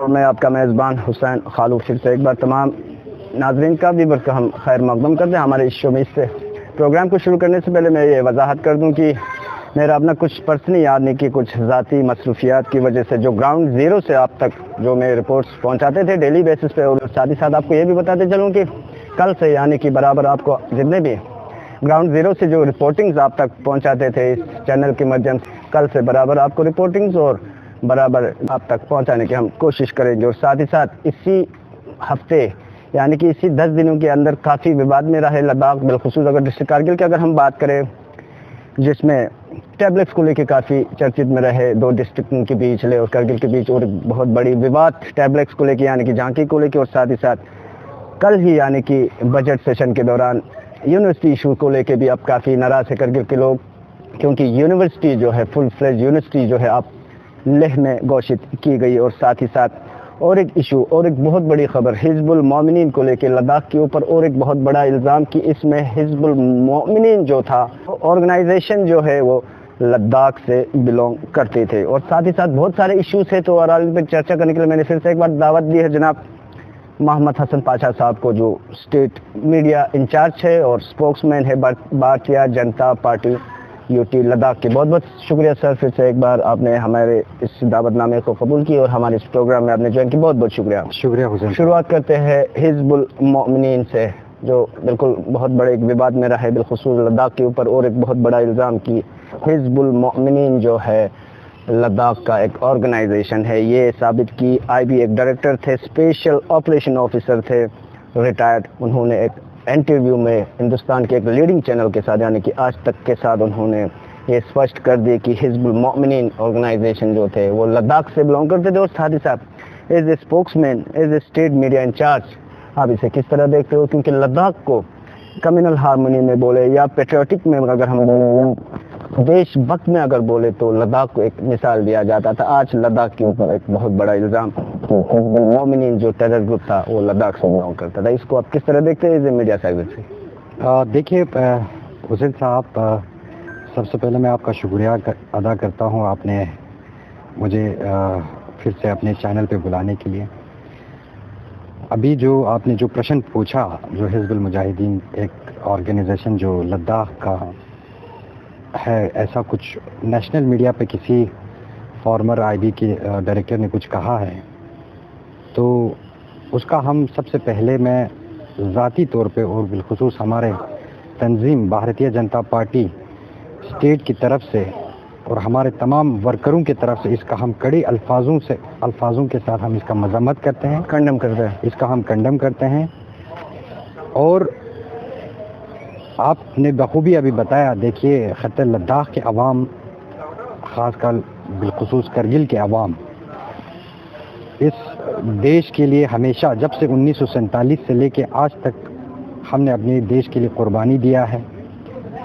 और मैं आपका मेज़बान हुसैन खालू फिर से एक बार तमाम नाज़रीन का भी बरका हम खैर मकदम करते हैं हमारे इस शो में। इससे प्रोग्राम को शुरू करने से पहले मैं ये वजाहत कर दूं कि मेरा अपना कुछ पर्सनली यानी कि कुछ ज़ाती मसरूफियात की वजह से जो ग्राउंड ज़ीरो से आप तक जो मैं रिपोर्ट्स पहुंचाते थे डेली बेसिस पे, और साथ ही साथ आपको ये भी बताते चलूँ कि कल से यानी कि बराबर आपको जितने भी ग्राउंड ज़ीरो से जो रिपोर्टिंग्स आप तक पहुंचाते थे इस चैनल के माध्यम से, कल से बराबर आपको रिपोर्टिंग्स और बराबर आप तक पहुंचाने की हम कोशिश करेंगे। और साथ ही साथ इसी हफ्ते यानी कि इसी 10 दिनों के अंदर काफ़ी विवाद में रहे लद्दाख, बिलखुसूस अगर डिस्ट्रिक्ट कारगिल की अगर हम बात करें, जिसमें टैबलेट्स को लेकर काफ़ी चर्चित में रहे दो डिस्ट्रिक्ट के बीच ले और करगिल के बीच, और बहुत बड़ी विवाद टैबलेट्स को लेकर यानी कि झांकी को लेकर, और साथ ही साथ कल ही यानी कि बजट सेशन के दौरान यूनिवर्सिटी इशू को लेकर भी अब काफ़ी नाराज़ है करगिल के लोग, क्योंकि यूनिवर्सिटी जो है फुल फ्लेज यूनिवर्सिटी जो है अब लेह में घोषित की गई। और साथ ही साथ और एक इशू और एक बहुत बड़ी खबर हिजबुल मोमिनीन को लेकर लद्दाख के ऊपर और एक बहुत बड़ा इल्ज़ाम कि इसमें हिजबुल मोमिनीन जो था ऑर्गेनाइजेशन जो है वो लद्दाख से बिलोंग करते थे। और साथ ही साथ बहुत सारे इश्यूज है, तो ओवरऑल पर चर्चा करने के लिए मैंने फिर से एक बार दावत दी है जनाब मोहम्मद हसन पाशा साहब को, जो स्टेट मीडिया इंचार्ज है और स्पोक्समैन है भारतीय जनता पार्टी यूटी लद्दाख के। बहुत बहुत शुक्रिया सर, फिर से एक बार आपने हमारे इस दावतनामे को कबूल की और हमारे इस प्रोग्राम में आपने ज्वाइन की। बहुत बहुत शुक्रिया। शुक्रिया हुसैन। शुरुआत करते हैं हिजबुल मोमिनीन से, जो बिल्कुल बहुत बड़े एक विवाद में रहा है बिलखुसूस लद्दाख के ऊपर, और एक बहुत बड़ा इल्ज़ाम कि हिजबुल मोमिनीन जो है लद्दाख का एक ऑर्गेनाइजेशन है। ये साबित की आईबी एक डायरेक्टर थे, स्पेशल ऑपरेशन ऑफिसर थे रिटायर्ड, उन्होंने एक इंटरव्यू में हिंदुस्तान के एक लीडिंग चैनल के साथ यानी कि आज तक के साथ उन्होंने ये स्पष्ट कर दिया कि हिजबुल मोमिनीन ऑर्गेनाइजेशन जो थे वो लद्दाख से बिलोंग करते थे। और साथ ही साथ as a spokesman, as a state media incharge आप इसे किस तरह देखते हो, क्योंकि लद्दाख को कम्युनल हार्मनी में बोले या पेट्रियोटिक में अगर हम बोले, देशभक्त में अगर बोले, तो लद्दाख को एक मिसाल दिया जाता था। आज लद्दाख के ऊपर एक बहुत बड़ा इल्ज़ाम कि हिजबुल मोमिनीन जो टेरर ग्रुप था वो लद्दाख से बिलोंग करता था। इसको आप किस तरह देखते हैं मीडिया साइड से? देखिए हुसैन साहब, सबसे पहले मैं आपका शुक्रिया अदा करता हूँ, आपने मुझे फिर से अपने चैनल पे बुलाने के लिए। अभी जो आपने जो प्रश्न पूछा, जो हिजबुल मुजाहिदीन एक ऑर्गेनाइजेशन जो लद्दाख का है, ऐसा कुछ नेशनल मीडिया पे किसी फॉर्मर आईबी के डायरेक्टर ने कुछ कहा है, तो उसका हम सबसे पहले मैं ज़ाती तौर पे और बिलखुसूस हमारे तंजीम भारतीय जनता पार्टी स्टेट की तरफ से और हमारे तमाम वर्करों की तरफ से इसका हम कड़े अल्फाजों के साथ हम इसका मजम्मत करते हैं, कंडम करते हैं, इसका हम कंडम करते हैं। और आपने बखूबी अभी बताया, देखिए खत्ते लद्दाख के अवाम, ख़ासकर बिलखुसूस करगिल के अवाम, इस देश के लिए हमेशा जब से 1947 से लेके आज तक हमने अपने देश के लिए कुर्बानी दिया है।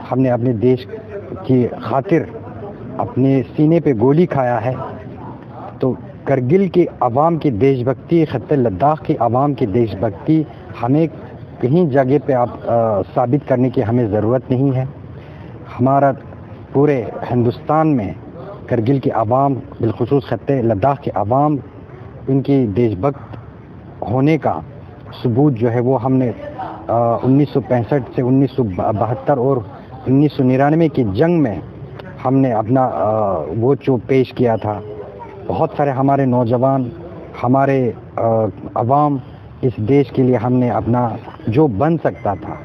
हमने अपने देश की खातिर अपने सीने पे गोली खाया है। तो करगिल के अवाम की देशभक्ति, खत्ते लद्दाख के अवाम की देशभक्ति हमें कहीं जगह पे आप साबित करने की हमें ज़रूरत नहीं है। हमारा पूरे हिंदुस्तान में करगिल के अवाम, बिलखुसूस खत्ते लद्दाख के अवाम, उनकी देशभक्त होने का सबूत जो है वो हमने 1965 से 1972 और 1999 की जंग में हमने अपना वो जो पेश किया था। बहुत सारे हमारे नौजवान, हमारे अवाम इस देश के लिए हमने अपना जो बन सकता था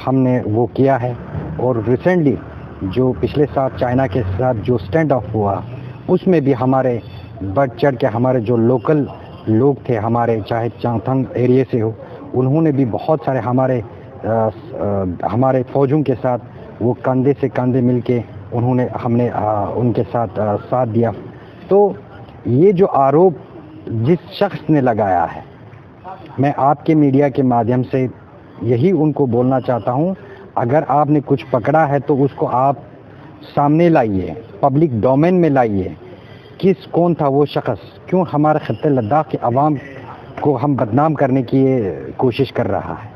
हमने वो किया है। और रिसेंटली जो पिछले साल चाइना के साथ जो स्टैंड ऑफ हुआ, उसमें भी हमारे बढ़ चढ़ के हमारे जो लोकल लोग थे, हमारे चाहे चांगथंग एरिया से हो, उन्होंने भी बहुत सारे हमारे फौजों के साथ वो कंधे से कंधे मिलके हमने उनके साथ साथ दिया। तो ये जो आरोप जिस शख्स ने लगाया है, मैं आपके मीडिया के माध्यम से यही उनको बोलना चाहता हूँ, अगर आपने कुछ पकड़ा है तो उसको आप सामने लाइए, पब्लिक डोमेन में लाइए। कौन था वो शख्स, क्यों हमारे खत्ते लद्दाख के अवाम को हम बदनाम करने की कोशिश कर रहा है।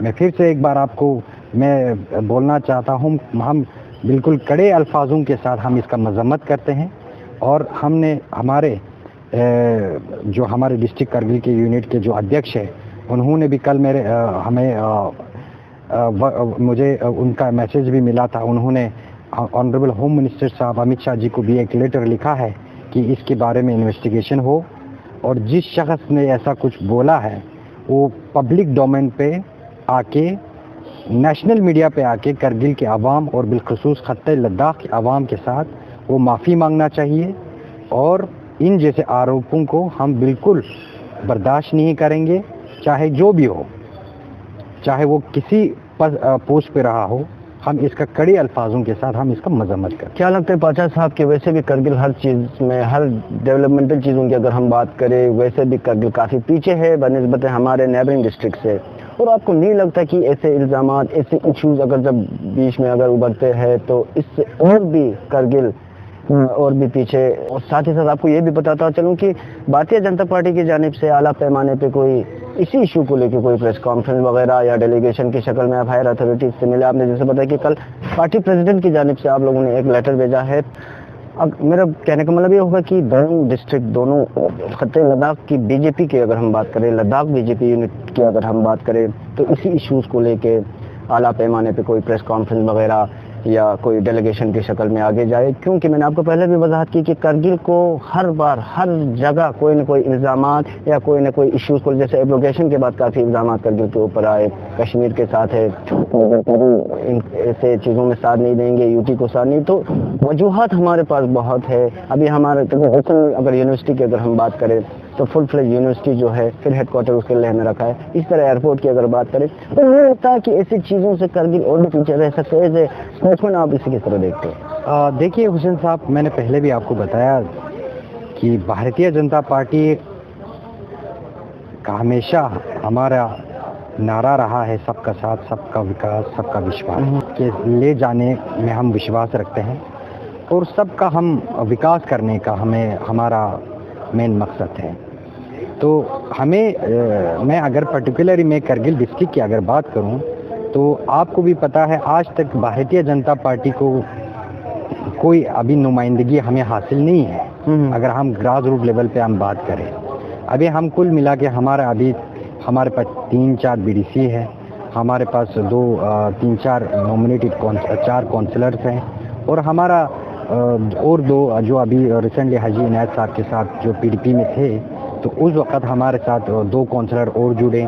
मैं फिर से एक बार आपको मैं बोलना चाहता हूँ, हम बिल्कुल कड़े अल्फाजों के साथ हम इसका मजम्मत करते हैं। और हमने हमारे जो हमारे डिस्ट्रिक्ट करगिल के यूनिट के जो अध्यक्ष हैं, उन्होंने भी कल मुझे उनका मैसेज भी मिला था। उन्होंने ऑनरेबल होम मिनिस्टर साहब अमित शाह जी को भी एक लेटर लिखा है कि इसके बारे में इन्वेस्टिगेशन हो, और जिस शख्स ने ऐसा कुछ बोला है वो पब्लिक डोमेन पे आके, नेशनल मीडिया पे आके करगिल के अवाम और बिलखुसूस खत्ते लद्दाख के अवाम के साथ वो माफ़ी मांगना चाहिए। और इन जैसे आरोपों को हम बिल्कुल बर्दाश्त नहीं करेंगे, चाहे जो भी हो, चाहे वो किसी पोस्ट पे रहा हो, हम इसका कड़े अल्फाजों के साथ हम इसका मजम्मत करें। क्या लगता है पाचा साहब कि वैसे भी करगिल हर चीज़ में, हर डेवलपमेंटल चीज़ों की अगर हम बात करें, वैसे भी करगिल काफ़ी पीछे है बनिस्बत हमारे नेबरिंग डिस्ट्रिक्ट से, और आपको नहीं लगता कि ऐसे इल्ज़ामात, ऐसे इश्यूज़ अगर जब बीच में अगर उभरते हैं तो इससे और भी करगिल और भी पीछे? और साथ ही साथ आपको ये भी बताता चलूँ कि भारतीय जनता पार्टी की जानिब से आला पैमाने पे कोई इसी इशू को लेकर कोई प्रेस कॉन्फ्रेंस वगैरह या डेलीगेशन की शक्ल में आप हायर अथॉरिटीज से मिले? आपने जैसे बताया कि कल पार्टी प्रेसिडेंट की जानिब से आप लोगों ने एक लेटर भेजा है। अब मेरा कहने का मतलब ये होगा कि दोनों डिस्ट्रिक्ट, दोनों खत्ते लद्दाख की बीजेपी की अगर हम बात करें, लद्दाख बीजेपी यूनिट की अगर हम बात करें, तो इसी इश्यूज़ को लेके आला पैमाने पे कोई प्रेस कॉन्फ्रेंस वगैरह या कोई डेलीगेशन की शक्ल में आगे जाए? क्योंकि मैंने आपको पहले भी वजाहत की कि करगिल को हर बार हर जगह कोई न कोई इल्ज़ामात या कोई न कोई इश्यूज़ को, जैसे एब्रोगेशन के बाद काफ़ी इल्ज़ामात करगिल के ऊपर आए, कश्मीर के साथ है, इन ऐसे चीज़ों में साथ नहीं देंगे, यूटी को साथ नहीं, तो वजूहात हमारे पास बहुत है। अभी हमारे अगर यूनिवर्सिटी की अगर हम बात करें तो फुल फ्लेज यूनिवर्सिटी जो है, फिर हेडक्वार्टर उसके लेह में रखा है। इस तरह एयरपोर्ट की अगर बात करें तो मुझे लगता है कि ऐसी चीज़ों से करगिल और भी पीछे रह सकते हैं। एज स्पोर्ट्समैन आप इसे किस तरह देखते हैं? देखिए हुसैन साहब, मैंने पहले भी आपको बताया कि भारतीय जनता पार्टी का हमेशा हमारा नारा रहा है सबका साथ, सबका विकास, सबका विश्वास के ले जाने में हम विश्वास रखते हैं, और सबका हम विकास करने का हमारा मेन मकसद है। तो मैं अगर पर्टिकुलरली मैं करगिल डिस्ट्रिक्ट की अगर बात करूं, तो आपको भी पता है आज तक भारतीय जनता पार्टी को कोई अभी नुमाइंदगी हमें हासिल नहीं है। अगर हम ग्रास रूट लेवल पे हम बात करें, अभी हम कुल मिला के हमारे पास 3-4 बीडीसी है, हमारे पास 3-4 नॉमिनेटेड 4 काउंसलर्स हैं, और हमारा और 2 जो अभी रिसेंटली हाजी इनायत साहब के साथ जो पीडीपी में थे, तो उस वक़्त हमारे साथ 2 काउंसलर और जुड़े।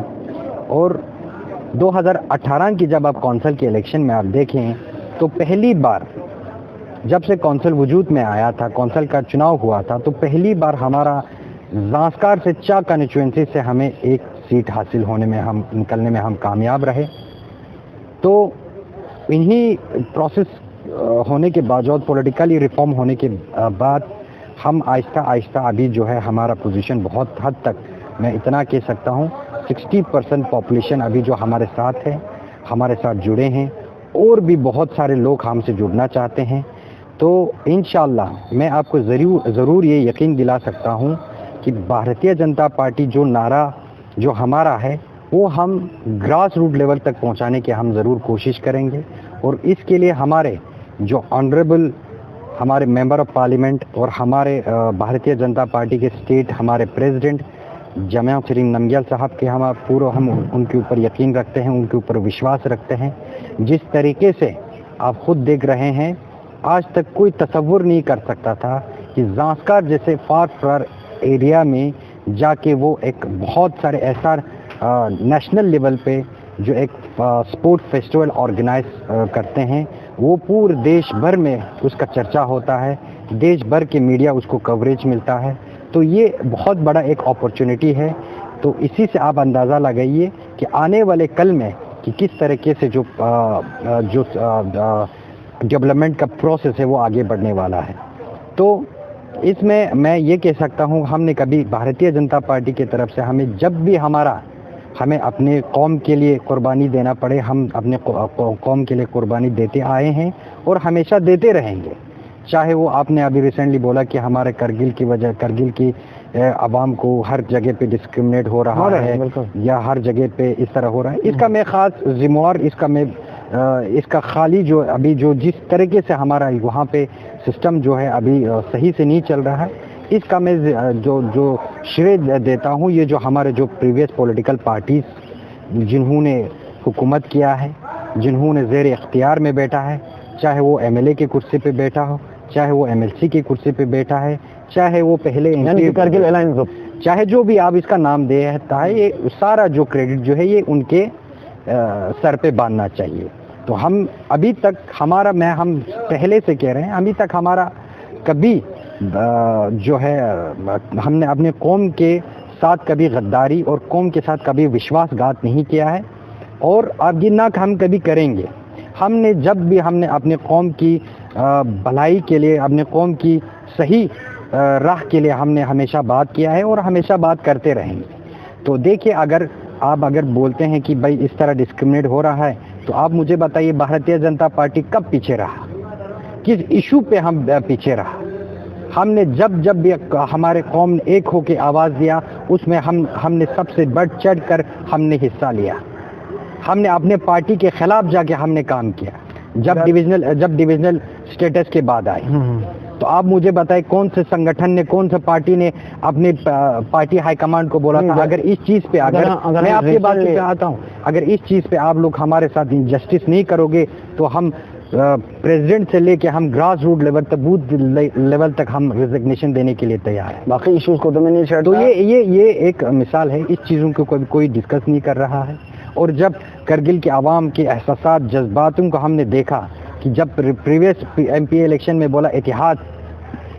और 2018 की जब आप काउंसिल के इलेक्शन में आप देखें तो पहली बार जब से काउंसिल वजूद में आया था, काउंसिल का चुनाव हुआ था, तो पहली बार हमारा ज़ांस्कार से चा कॉन्स्टिट्यूएंसी से हमें एक सीट हासिल निकलने में हम कामयाब रहे। तो इन्हीं प्रोसेस होने के बावजूद, पॉलिटिकली रिफॉर्म होने के बाद, हम आहिस्ता आहिस्ता अभी जो है हमारा पोजीशन बहुत हद तक, मैं इतना कह सकता हूँ 60% पॉपुलेशन अभी जो हमारे साथ है, हमारे साथ जुड़े हैं, और भी बहुत सारे लोग हमसे जुड़ना चाहते हैं। तो इंशाअल्लाह मैं आपको ज़रूर ये यकीन दिला सकता हूँ कि भारतीय जनता पार्टी जो नारा जो हमारा है वो हम ग्रास रूट लेवल तक पहुँचाने की हम ज़रूर कोशिश करेंगे। और इसके लिए हमारे जो ऑनरेबल हमारे मेंबर ऑफ पार्लियामेंट और हमारे भारतीय जनता पार्टी के स्टेट हमारे प्रेसिडेंट जमात शरीन नमग्याल साहब के हम उनके ऊपर यकीन रखते हैं, उनके ऊपर विश्वास रखते हैं। जिस तरीके से आप खुद देख रहे हैं, आज तक कोई तसव्वुर नहीं कर सकता था कि ज़ांस्कार जैसे फार एरिया में जाके वो एक बहुत सारे ऐसा नेशनल लेवल पे जो एक स्पोर्ट फेस्टिवल ऑर्गेनाइज करते हैं, वो पूरे देश भर में उसका चर्चा होता है, देश भर के मीडिया उसको कवरेज मिलता है। तो ये बहुत बड़ा एक अपॉर्चुनिटी है। तो इसी से आप अंदाज़ा लगाइए कि आने वाले कल में कि किस तरीके से जो डेवलपमेंट का प्रोसेस है वो आगे बढ़ने वाला है। तो इसमें मैं ये कह सकता हूँ, हमने कभी भारतीय जनता पार्टी की तरफ से हमें अपने कौम के लिए कुर्बानी देना पड़े, हम अपने कौम के लिए कुर्बानी देते आए हैं और हमेशा देते रहेंगे। चाहे वो आपने अभी रिसेंटली बोला कि हमारे करगिल की आवाम को हर जगह पे डिस्क्रिमिनेट हो रहा है या हर जगह पे इस तरह हो रहा है, इसका मैं ख़ास जिम्मेवार इसका खाली जो अभी जो जिस तरीके से हमारा वहाँ पे सिस्टम जो है अभी सही से नहीं चल रहा है, इसका मैं जो श्रेय देता हूँ ये जो हमारे जो प्रीवियस पॉलिटिकल पार्टीज जिन्होंने हुकूमत किया है, जिन्होंने ज़ेर इख्तियार में बैठा है, चाहे वो एमएलए की कुर्सी पे बैठा हो, चाहे वो एमएलसी की कुर्सी पे बैठा है, चाहे वो पहले कारगिल अलायंस ग्रुप, चाहे जो भी आप इसका नाम दे है, ये सारा जो क्रेडिट जो है ये उनके सर पे बांधना चाहिए। तो हम अभी तक हम पहले से कह रहे हैं, अभी तक हमारा कभी जो है हमने अपने कौम के साथ कभी गद्दारी और कौम के साथ कभी विश्वासघात नहीं किया है और आगे ना हम कभी करेंगे। हमने जब भी हमने अपने कौम की भलाई के लिए, अपने कौम की सही राह के लिए हमने हमेशा बात किया है और हमेशा बात करते रहेंगे। तो देखिए, अगर आप बोलते हैं कि भाई इस तरह डिस्क्रिमिनेट हो रहा है, तो आप मुझे बताइए भारतीय जनता पार्टी कब पीछे रहा, किस इशू पे हम पीछे रहा? हमने जब भी हमारे कौम ने एक होकर आवाज़ दिया, उसमें हमने सबसे बढ़ चढ़ कर हमने हिस्सा लिया। हमने अपने पार्टी के खिलाफ जाके हमने काम किया जब डिविजनल स्टेटस के बाद आए। तो आप मुझे बताएं कौन से संगठन ने, कौन सा पार्टी ने अपने पार्टी हाईकमांड को बोला था अगर इस चीज़ पे, अगर मैं आपकी बात पे आता हूँ, अगर इस चीज़ पे आप लोग हमारे साथ इंजस्टिस नहीं करोगे तो हम प्रेसिडेंट से लेके हम ग्रास रूट लेवल तक, बूथ लेवल तक हम रेजिग्नेशन देने के लिए तैयार हैं। बाकी इश्यूज को तो मैं नहीं छेड़ता। तो ये एक मिसाल है, इस चीज़ों को कोई डिस्कस नहीं कर रहा है। और जब करगिल के आवाम के एहसासात, जज्बातों को हमने देखा कि जब प्रीवियस एमपी इलेक्शन में बोला इतिहाद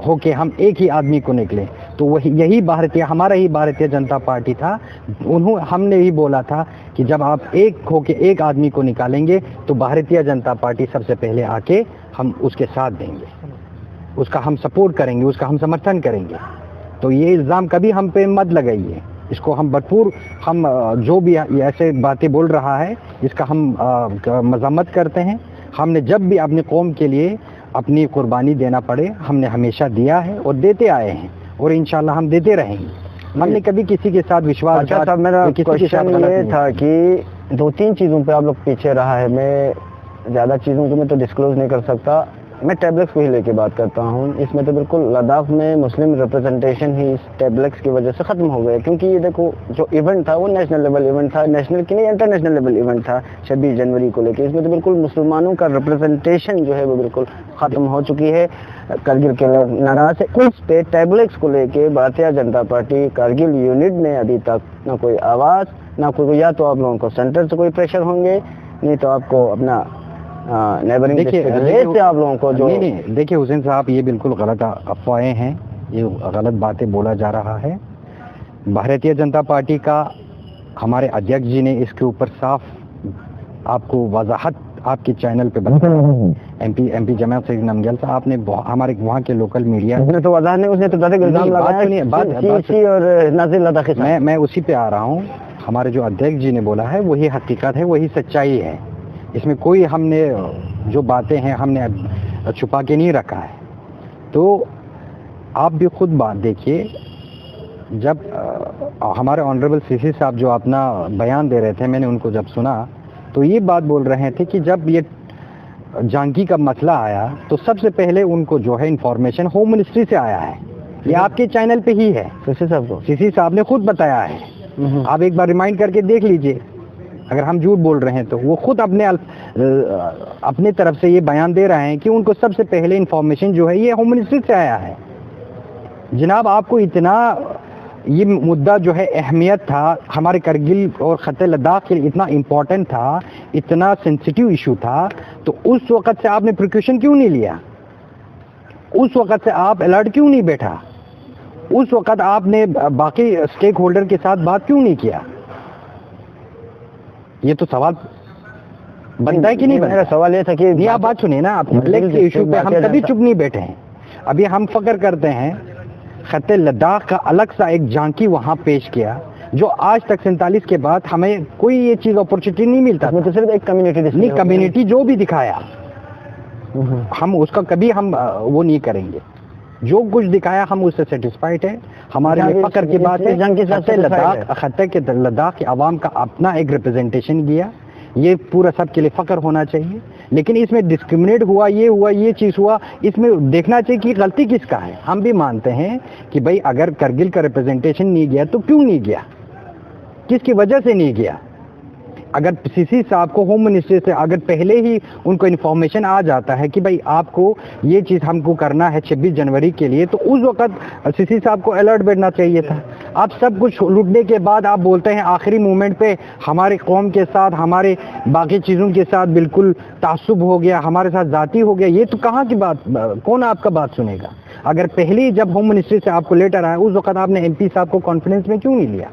होके हम एक ही आदमी को निकले, तो हमारा ही भारतीय जनता पार्टी था। हमने ही बोला था कि जब आप एक होके एक आदमी को निकालेंगे तो भारतीय जनता पार्टी सबसे पहले आके हम उसके साथ देंगे, उसका हम सपोर्ट करेंगे, उसका हम समर्थन करेंगे। तो ये इल्ज़ाम कभी हम पे मत लगाइए, इसको हम भरपूर, हम जो भी ऐसे बातें बोल रहा है इसका हम मज़म्मत करते हैं। हमने जब भी अपनी कौम के लिए अपनी कुर्बानी देना पड़े हमने हमेशा दिया है और देते आए हैं और इंशाल्लाह हम देते रहेंगे। हमने कभी किसी के साथ विश्वास, अच्छा साहब, मेरा क्वेश्चन ये था कि 2-3 चीज़ों पे आप लोग पीछे रहा है। मैं ज़्यादा चीज़ों को मैं तो डिस्क्लोज नहीं कर सकता, मैं टैबलेट्स को ही लेके बात करता हूँ। इसमें तो बिल्कुल लद्दाख में मुस्लिम रिप्रेजेंटेशन ही इस टैबलेट्स की वजह से ख़त्म हो गए, क्योंकि ये देखो जो इवेंट था वो नेशनल लेवल इवेंट था, नेशनल की नहीं इंटरनेशनल लेवल इवेंट था 26 जनवरी को लेके। इसमें तो बिल्कुल मुसलमानों का रिप्रेजेंटेशन जो है वो बिल्कुल ख़त्म हो चुकी है। करगिल के लोग नाराज़ है। उस पे टैबलेट्स को लेके भारतीय जनता पार्टी करगिल यूनिट ने अभी तक ना कोई आवाज़, ना कोई, या तो आप लोगों को सेंटर से कोई प्रेशर होंगे, नहीं तो आपको अपना नेबरिंग डिस्ट्रिक्ट से आप लोगों को जो नहीं। देखिए हुसैन साहब, ये बिल्कुल गलत अफवाहें हैं, ये गलत बातें बोला जा रहा है। भारतीय जनता पार्टी का हमारे अध्यक्ष जी ने इसके ऊपर साफ आपको वजाहत आपके चैनल पे बताया। एमपी जमात से नमग्याल साहब, आपने हमारे वहाँ के लोकल मीडिया उसने तो वजाहत नहीं, उसने तो दादा इल्जाम लगाया और नाज़िर लद्दाखी। मैं उसी पे आ रहा हूँ। हमारे जो अध्यक्ष जी ने बोला है वही हकीकत है, वही सच्चाई है। इसमें कोई हमने जो बातें हैं हमने छुपा के नहीं रखा है। तो आप भी खुद बात देखिए, जब हमारे ऑनरेबल सीसी साहब जो अपना बयान दे रहे थे, मैंने उनको जब सुना तो ये बात बोल रहे थे कि जब ये जांगी का मसला आया तो सबसे पहले उनको जो है इंफॉर्मेशन होम मिनिस्ट्री से आया है। ये आपके चैनल पे ही है, सीसी साहब ने खुद बताया है। आप एक बार रिमाइंड करके देख लीजिए, अगर हम झूठ बोल रहे हैं तो वो खुद अपने तरफ से ये बयान दे रहे हैं कि उनको सबसे पहले इंफॉर्मेशन जो है ये होम मिनिस्ट्री से आया है। जनाब, आपको इतना ये मुद्दा जो है अहमियत था, हमारे करगिल और खत्ते लद्दाख के लिए इतना इम्पोर्टेंट था, इतना सेंसिटिव इशू था, तो उस वक़्त से आपने प्रिकॉशन क्यों नहीं लिया? उस वक़्त से आप अलर्ट क्यों नहीं बैठा? उस वक़्त आपने बाकी स्टेक होल्डर के साथ बात क्यों नहीं किया? ये तो सवाल बनता है कि नहीं? मेरा सवाल ये था कि नहीं, आप बात सुनिए ना, आप के इशू पे हम कभी चुप नहीं बैठे हैं। अभी हम फख्र करते हैं खत्ते लद्दाख का अलग सा एक झांकी वहाँ पेश किया, जो आज तक 47 के बाद हमें कोई ये चीज़ अपॉर्चुनिटी नहीं मिलता। तो सिर्फ एक कम्युनिटी नहीं, कम्युनिटी जो भी दिखाया हम उसका कभी हम वो नहीं करेंगे। जो कुछ दिखाया हम उससे सेटिस्फाइड है। हमारे लिए फख्र की बात है, खत्ते के लद्दाख के आवाम का अपना एक रिप्रेजेंटेशन किया, ये पूरा सबके लिए फख्र होना चाहिए लेकिन इसमें डिस्क्रिमिनेट हुआ, ये चीज़ हुआ, इसमें देखना चाहिए कि गलती किसका है। हम भी मानते हैं कि भाई अगर करगिल का रिप्रेजेंटेशन नहीं गया तो क्यों नहीं गया, किसकी वजह से नहीं गया। अगर सीसी साहब को होम मिनिस्ट्री से अगर पहले ही उनको इन्फॉर्मेशन आ जाता है कि भाई आपको ये चीज़ हमको करना है 26 जनवरी के लिए, तो उस वक्त सीसी साहब को अलर्ट बैठना चाहिए था। आप सब कुछ लूटने के बाद आप बोलते हैं आखिरी मोमेंट पे हमारे कौम के साथ, हमारे बाकी चीज़ों के साथ बिल्कुल तासुब हो गया, हमारे साथ जाती हो गया। ये तो कहाँ की बात, कौन आपका बात सुनेगा। अगर पहले जब होम मिनिस्ट्री से आपको लेटर आया उस वक्त आपने MP साहब को कॉन्फिडेंस में क्यों नहीं लिया,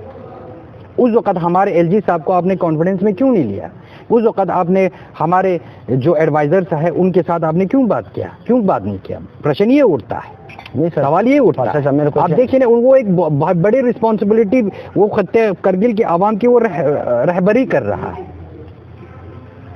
उस वक्त हमारे LG साहब को आपने कॉन्फिडेंस में क्यों नहीं लिया, उस वक्त आपने हमारे जो एडवाइजर्स है उनके साथ आपने क्यों बात किया, क्यों बात नहीं किया। प्रश्न ये उठता है, ये सवाल ये उठता है। आप देखिए ना, वो एक बहुत बड़ी रिस्पॉन्सिबिलिटी वो खत्ते करगिल की आवाम की वो रहबरी कर रहा है।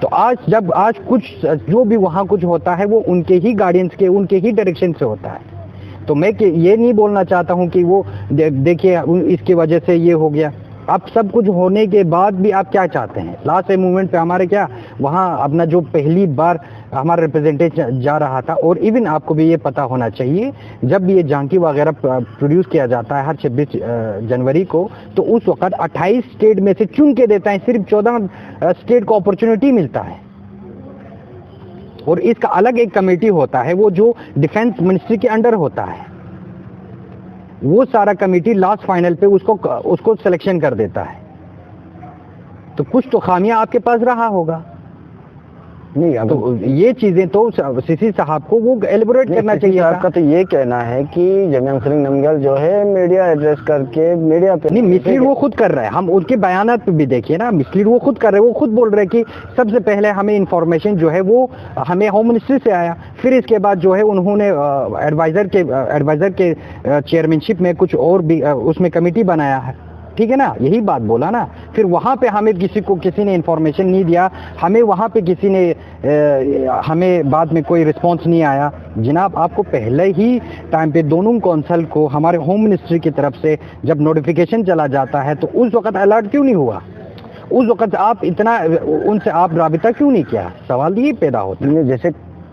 तो आज कुछ जो भी वहाँ कुछ होता है वो उनके ही गार्डियंस के, उनके ही डायरेक्शन से होता है। तो मैं ये नहीं बोलना चाहता हूँ कि वो देखिए इसकी वजह से ये हो गया। अब सब कुछ होने के बाद भी आप क्या चाहते हैं। लास्ट मूवमेंट पे हमारे क्या वहाँ अपना जो पहली बार हमारा रिप्रेजेंटेशन जा रहा था, और इवन आपको भी ये पता होना चाहिए जब भी ये झांकी वगैरह प्रोड्यूस किया जाता है हर 26 जनवरी को, तो उस वक्त 28 स्टेट में से चुन के देता है, सिर्फ 14 स्टेट को अपॉर्चुनिटी मिलता है। और इसका अलग एक कमेटी होता है वो जो डिफेंस मिनिस्ट्री के अंडर होता है, वो सारा कमेटी लास्ट फाइनल पे उसको सिलेक्शन कर देता है। तो कुछ तो खामियां आपके पास रहा होगा। नहीं, तो ये चीजें तो सीसी साहब को वो एलिबोरेट करना चाहिए। आपका तो ये कहना है कि जमीन खलील नमग्याल जो है मीडिया एड्रेस करके मीडिया पे नहीं, मिसलीड वो खुद कर रहा है। हम उनके बयानात पे भी देखिए ना, मिसलीड वो खुद कर रहे हैं। वो खुद बोल रहे हैं कि सबसे पहले हमें इंफॉर्मेशन जो है वो हमें होम मिनिस्ट्री से आया, फिर इसके बाद जो है उन्होंने एडवाइजर के चेयरमैनशिप में कुछ और भी उसमें कमेटी बनाया है, ठीक है ना, यही बात बोला ना। फिर वहाँ पे हमें किसी ने इन्फॉर्मेशन नहीं दिया, हमें वहाँ पे किसी ने हमें बाद में कोई रिस्पांस नहीं आया। जनाब, आपको पहले ही टाइम पे दोनों कौंसल को हमारे होम मिनिस्ट्री की तरफ से जब नोटिफिकेशन चला जाता है तो उस वक्त अलर्ट क्यों नहीं हुआ, उस वक्त आप इतना उनसे आप राबिता क्यों नहीं किया। सवाल ये पैदा होता है। जैसे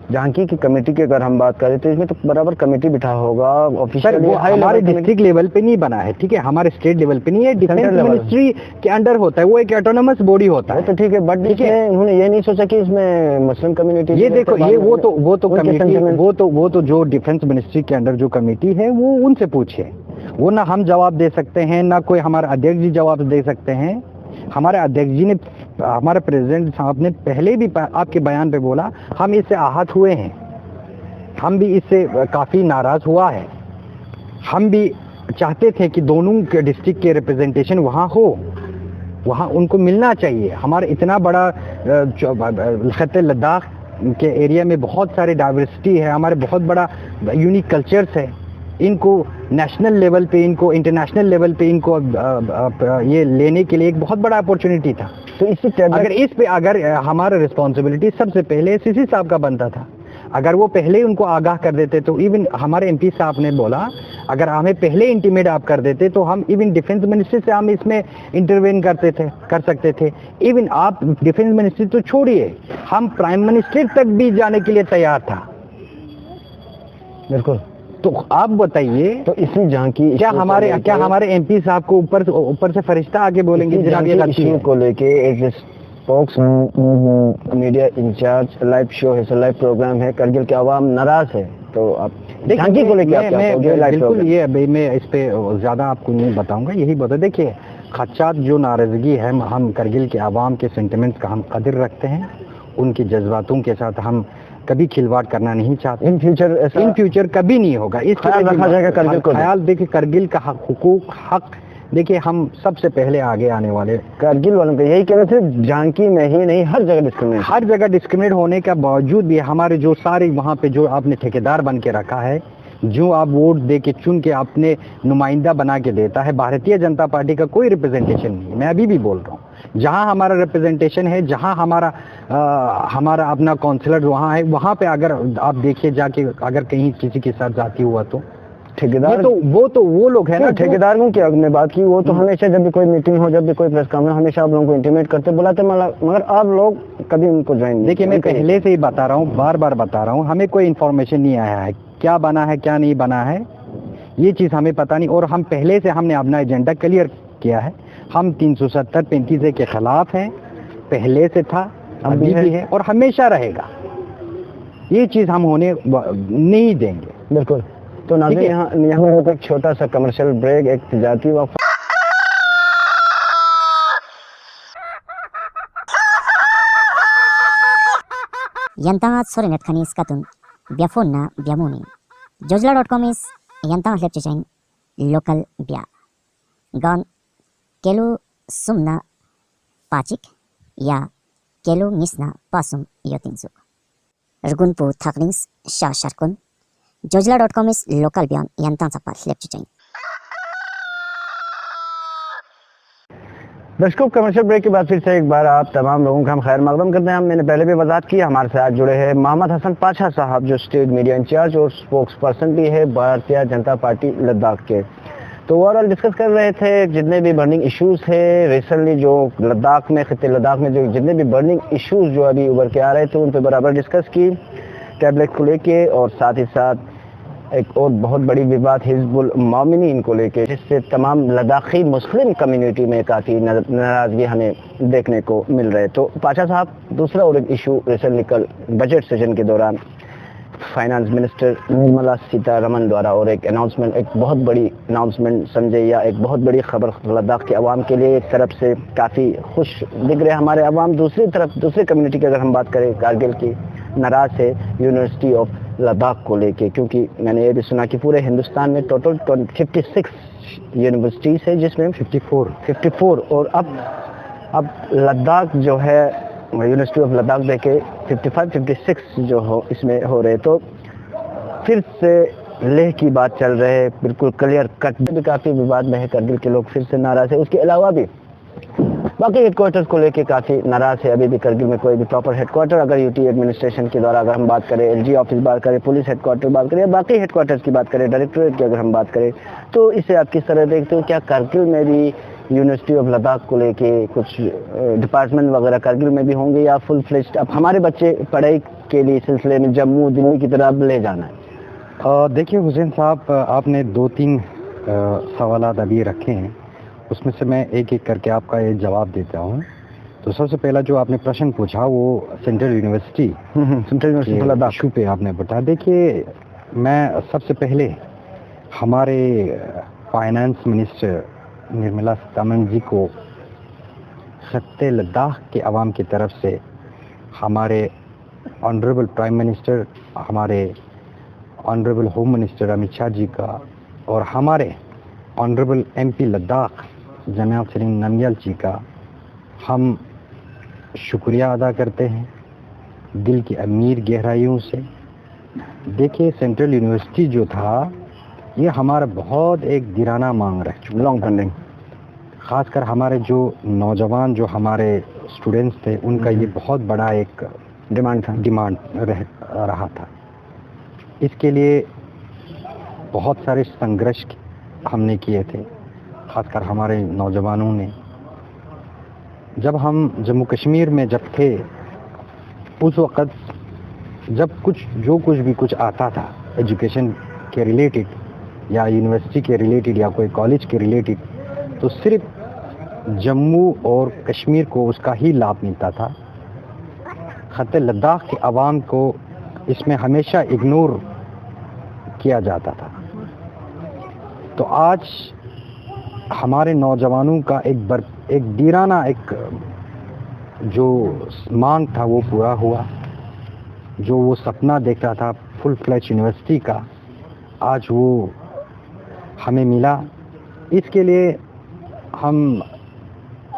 झांकी की कमेटी की अगर हम बात करें तो इसमें तो बराबर कमेटी बिठा होगा ऑफिशियल, वो हमारे डिस्ट्रिक्ट लेवल पे नहीं बना है, ठीक है, हमारे स्टेट लेवल पे नहीं है, डिफेंस मिनिस्ट्री के अंडर होता है, वो एक ऑटोनोमस बॉडी होता है। तो ठीक है, बट देखिए उन्होंने ये नहीं सोचा कि इसमें मुस्लिम कम्युनिटी, ये देखो ये वो तो कमेटी वो तो जो डिफेंस मिनिस्ट्री के अंडर जो कमेटी है वो उनसे पूछे। वो ना हम जवाब दे सकते हैं, ना कोई हमारे अध्यक्ष जी जवाब दे सकते हैं। हमारे अध्यक्ष जी ने, हमारे प्रेसिडेंट साहब ने पहले भी आपके बयान पे बोला हम इससे आहत हुए हैं, हम भी इससे काफ़ी नाराज़ हुआ है। हम भी चाहते थे कि दोनों के डिस्ट्रिक्ट के रिप्रेजेंटेशन वहाँ हो, वहाँ उनको मिलना चाहिए। हमारे इतना बड़ा खत्ते लद्दाख के एरिया में बहुत सारे डाइवर्सिटी है, हमारे बहुत बड़ा यूनिक कल्चर्स है। इनको नेशनल लेवल पे, इनको इंटरनेशनल लेवल पे इनको ये लेने के लिए एक बहुत बड़ा अपॉर्चुनिटी था। तो अगर हमारा रिस्पॉन्सिबिलिटी सबसे पहले सीसी साहब का बनता था। अगर वो पहले उनको आगाह कर देते तो इवन हमारे MP साहब ने बोला अगर हमें पहले इंटीमेट आप कर देते तो हम इवन डिफेंस मिनिस्ट्री से हम इसमें इंटरवेन कर सकते थे। इवन आप डिफेंस मिनिस्ट्री तो छोड़िए, हम प्राइम मिनिस्टर तक भी जाने के लिए तैयार था। बिल्कुल। तो आप बताइए, तो इसी झांकी क्या हमारे MP साहब को ऊपर से फरिश्ता आके बोलेंगे जनाब ये इश्यू को लेके एक spokes media incharge live show है, लाइव प्रोग्राम है, करगिल की आवाम नाराज है, तो आप झांकी को लेके बिल्कुल ये मैं इस पे ज्यादा आपको नहीं बताऊंगा, यही बता। देखिए खदशात जो नाराजगी है, हम करगिल के आवाम के सेंटिमेंट्स का हम कदर रखते हैं, उनके जज्बातों के साथ हम कभी खिलवाड़ करना नहीं चाहते। इन फ्यूचर कभी नहीं होगा। इस ख्याल रखा जाएगा करगिल को। ख्याल देखिए, करगिल का हक देखिए, हम सबसे पहले आगे आने वाले करगिल वालों का यही कहना सिर्फ झांकी में ही नहीं, हर जगह डिस्क्रिमिनेट होने का बावजूद भी हमारे जो सारे वहाँ पे जो आपने ठेकेदार बन के रखा है, जो आप वोट दे के चुन के अपने नुमाइंदा बना के देता है, भारतीय जनता पार्टी का कोई रिप्रेजेंटेशन नहीं है। मैं अभी भी बोल रहा हूँ, जहाँ हमारा रिप्रेजेंटेशन है, जहाँ हमारा अपना काउंसलर वहाँ है, वहाँ पे अगर आप देखिए जाके अगर कहीं किसी के साथ जाती हुआ तो ठेकेदार वो लोग है ना, ठेकेदार की आपने बात की, वो तो हमेशा जब भी कोई मीटिंग हो, जब भी कोई प्रेस कॉन्फ्रेंस, हमेशा आप लोगों को इंटीमेट करते बुलाते, मगर आप लोग कभी उनको ज्वाइन नहीं। देखिए मैं पहले से ही बता रहा हूँ, बार बार बता रहा हूँ, हमें कोई इन्फॉर्मेशन नहीं आया है क्या बना है क्या नहीं बना है, ये चीज़ हमें पता नहीं। और हम पहले से हमने अपना एजेंडा क्लियर किया है, हम 370-35 के खिलाफ हैं, पहले से था, अभी भी है और हमेशा रहेगा। ये चीज़ हम होने नहीं देंगे। बिल्कुल। तो नाज़रीन यहाँ होगा एक छोटा सा कमर्शियल ब्रेक, एक तिजारती वक्फा। Yantaa Sorinet Kanis Katun, Biafuna, Biamuni. Jojla.com is Yantaa Lepchain, local Bia. Gon Kelu Sumna Pachik, Ya Kelu Nisna Pasum Yotinzuk. Rgunpu Thaklings, Shah Sharkun. Jojla.com is local Bian, Yantaa Sapat Lepchain. दर्शकों, commercial break के बाद फिर से एक बार आप तमाम लोगों का हम खैर मकदम करते हैं। मैंने पहले भी वजाहत की, हमारे साथ जुड़े हैं मोहम्मद हसन पाशा साहब, जो स्टेट मीडिया इंचार्ज और स्पोक्स पर्सन भी है भारतीय जनता पार्टी लद्दाख के। तो ओवरऑल डिस्कस कर रहे थे जितने भी बर्निंग इश्यूज़ है रिसेंटली, जो लद्दाख में, खित्ते लद्दाख में जो जितने भी बर्निंग इश्यूज़ जो अभी उभर के आ रहे थे, उन पर बराबर डिस्कस की टैबलेट को लेके, और साथ ही साथ एक और बहुत बड़ी विवाद हिजबुल मोमिनीन को लेके, जिससे तमाम लद्दाखी मुस्लिम कम्युनिटी में काफ़ी नाराज़गी हमें देखने को मिल रहे। तो पाशा साहब, दूसरा और एक इशू रिसेंटली कल बजट सेशन के दौरान फाइनेंस मिनिस्टर निर्मला सीतारमन द्वारा और एक अनाउंसमेंट, एक बहुत बड़ी अनाउंसमेंट समझे, या एक बहुत बड़ी खबर लद्दाख के अवाम के लिए। एक तरफ से काफ़ी खुश दिख रहे हमारे अवाम, दूसरी तरफ दूसरी कम्युनिटी की अगर हम बात करें कारगिल की, नाराज़ है यूनिवर्सिटी ऑफ लद्दाख को लेके, क्योंकि मैंने ये भी सुना कि पूरे हिंदुस्तान में टोटल 56 यूनिवर्सिटीज़ है, जिसमें 54 और अब लद्दाख जो है यूनिवर्सिटी ऑफ लद्दाख देके 55-56 जो हो इसमें हो रहे। तो फिर से लेह की बात चल रही है, बिल्कुल क्लियर कट भी काफ़ी विवाद में है, करगिल के लोग फिर से नाराज़ है। उसके अलावा भी बाकी हेडक्वार्टर्स को लेके काफ़ी नाराज़ है। अभी भी करगिल में कोई भी प्रॉपर हेडक्वार्टर, अगर यूटी एडमिनिस्ट्रेशन के द्वारा अगर हम बात करें, एलजी ऑफिस बात करें, पुलिस हेडक्वार्टर बात करें, या बाकी हेडक्वार्टर्स की बात करें, डायरेक्टोरेट की अगर हम बात करें, तो इसे आप किस तरह देखते हो? क्या करगिल में भी यूनिवर्सिटी ऑफ लद्दाख को लेके कुछ डिपार्टमेंट वगैरह करगिल में भी होंगे, या फुल फ्लेज्ड अब हमारे बच्चे पढ़ाई के लिए सिलसिले में जम्मू दिल्ली की तरफ ले जाना है? देखिए हुसैन साहब, आपने 2-3 सवालात अभी रखे हैं, उसमें से मैं एक एक करके आपका ये जवाब देता हूँ। तो सबसे पहला जो आपने प्रश्न पूछा वो सेंट्रल यूनिवर्सिटी इशू पे आपने बता। देखिए, मैं सबसे पहले हमारे फाइनेंस मिनिस्टर निर्मला सीतारमन जी को खत्ते लद्दाख के अवाम की तरफ से, हमारे ऑनरेबल प्राइम मिनिस्टर, हमारे honourable home minister Amit Shah ji का, और हमारे ऑनरेबल एमपी लद्दाख जनाब सलीम नमग्याल जी का हम शुक्रिया अदा करते हैं दिल की अमीर गहराइयों से। देखिए, सेंट्रल यूनिवर्सिटी जो था, ये हमारा बहुत एक दिराना मांग रह चुका, लॉन्ग पेंडिंग, ख़ासकर हमारे जो नौजवान, जो हमारे स्टूडेंट्स थे, उनका ये बहुत बड़ा एक डिमांड रहा था। इसके लिए बहुत सारे संघर्ष हमने किए थे, ख़ासकर हमारे नौजवानों ने। जब हम जम्मू कश्मीर में जब थे, उस वक़्त जब जो कुछ भी आता था एजुकेशन के रिलेटेड, या यूनिवर्सिटी के रिलेटेड, या कोई कॉलेज के रिलेटेड, तो सिर्फ जम्मू और कश्मीर को उसका ही लाभ मिलता था। खत्ते लद्दाख के अवाम को इसमें हमेशा इग्नोर किया जाता था। तो आज हमारे नौजवानों का एक दीराना एक जो मांग था वो पूरा हुआ, जो वो सपना देख रहा था फुल फ्लैश यूनिवर्सिटी का, आज वो हमें मिला। इसके लिए हम